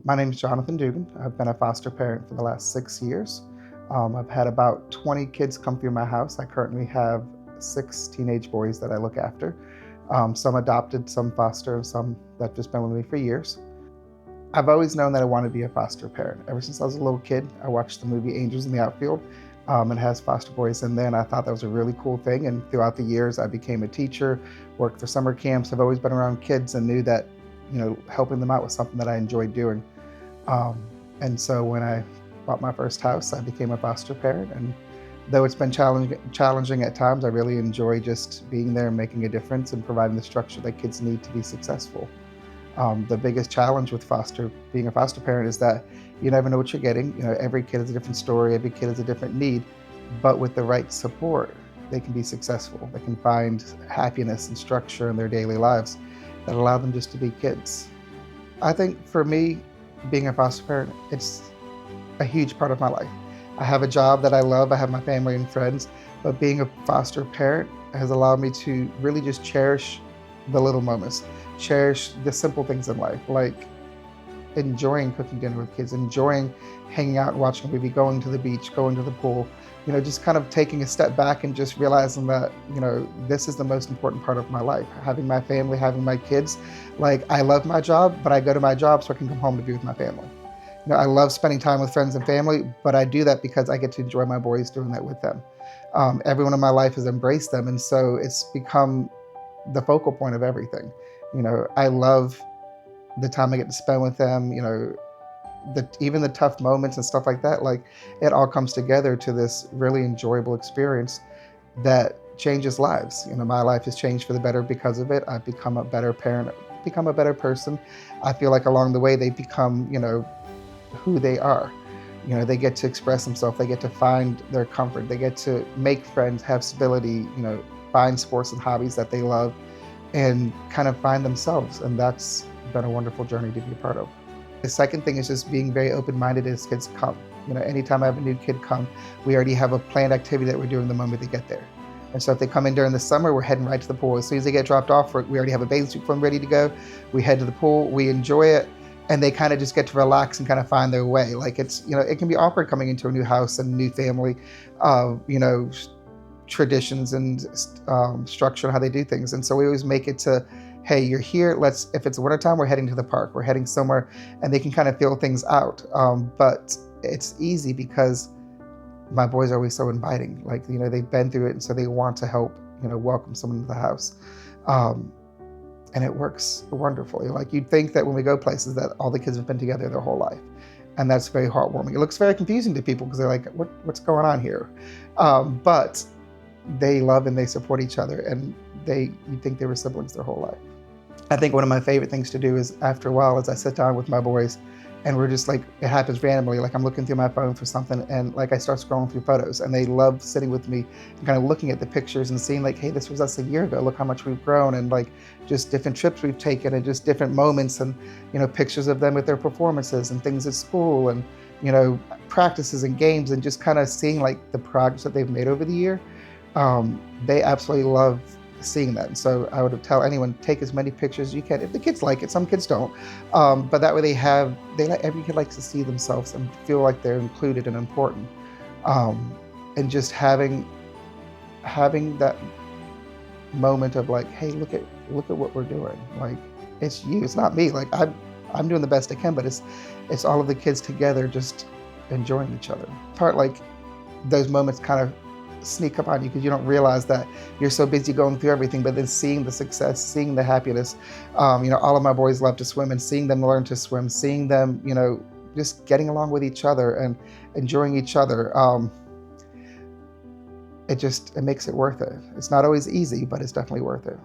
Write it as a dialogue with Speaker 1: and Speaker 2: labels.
Speaker 1: My name is Jonathan Dugan. I've been a foster parent for the last 6 years. I've had about 20 kids come through my house. I currently have 6 teenage boys that I look after. Some adopted, some foster, and some that have just been with me for years. I've always known that I wanted to be a foster parent. Ever since I was a little kid, I watched the movie Angels in the Outfield. It has foster boys in there, and I thought that was a really cool thing. And throughout the years, I became a teacher, worked for summer camps. I've always been around kids and knew that, helping them out was something that I enjoyed doing. Um, and so when I bought my first house, I became a foster parent. And though it's been challenging at times, I really enjoy just being there and making a difference and providing the structure that kids need to be successful. The biggest challenge with being a foster parent is that you never know what you're getting. Every kid is a different story, every kid has a different need, but with the right support, they can be successful. They can find happiness and structure in their daily lives that allow them just to be kids. I think for me, being a foster parent, it's a huge part of my life. I have a job that I love, I have my family and friends, but being a foster parent has allowed me to really just cherish the little moments, cherish the simple things in life, like enjoying cooking dinner with kids, enjoying hanging out and watching a movie, going to the beach, going to the pool, just kind of taking a step back and just realizing that, this is the most important part of my life. Having my family, having my kids. Like, I love my job, but I go to my job so I can come home to be with my family. I love spending time with friends and family, but I do that because I get to enjoy my boys doing that with them. Everyone in my life has embraced them, and so it's become the focal point of everything. I love the time I get to spend with them, even the tough moments and stuff like that, like it all comes together to this really enjoyable experience that changes lives. My life has changed for the better because of it. I've become a better parent, become a better person. I feel like along the way they become, who they are. They get to express themselves, they get to find their comfort, they get to make friends, have stability, find sports and hobbies that they love, and kind of find themselves. And that's been a wonderful journey to be a part of. The second thing is just being very open-minded as kids come. Anytime I have a new kid come, we already have a planned activity that we're doing the moment they get there. And so if they come in during the summer, we're heading right to the pool. As soon as they get dropped off, we already have a bathing suit for them ready to go. We head to the pool, we enjoy it, and they kind of just get to relax and kind of find their way. Like it can be awkward coming into a new house and a new family, traditions and structure and how they do things. And so we always make it to, hey, you're here, if it's wintertime, we're heading to the park, we're heading somewhere, and they can kind of feel things out. But it's easy because my boys are always so inviting. Like, they've been through it, and so they want to help, welcome someone to the house. And it works wonderfully. Like, you'd think that when we go places that all the kids have been together their whole life. And that's very heartwarming. It looks very confusing to people because they're like, what's going on here? But they love and they support each other, and you'd think they were siblings their whole life. I think one of my favorite things to do is, after a while, is I sit down with my boys and we're just like, it happens randomly. Like, I'm looking through my phone for something, and like I start scrolling through photos, and they love sitting with me and kind of looking at the pictures and seeing like, hey, this was us a year ago. Look how much we've grown, and like just different trips we've taken and just different moments, and pictures of them with their performances and things at school, and practices and games, and just kind of seeing like the progress that they've made over the year. They absolutely love seeing that. And so I would tell anyone, take as many pictures as you can. If the kids like it, some kids don't. But that way every kid likes to see themselves and feel like they're included and important. And just having that moment of like, hey, look at what we're doing. Like, it's you, it's not me. Like, I'm doing the best I can, but it's all of the kids together just enjoying each other. Like, those moments kind of sneak up on you because you don't realize that you're so busy going through everything, but then seeing the success, seeing the happiness. All of my boys love to swim, and seeing them learn to swim, seeing them, just getting along with each other and enjoying each other. It makes it worth it. It's not always easy, but it's definitely worth it.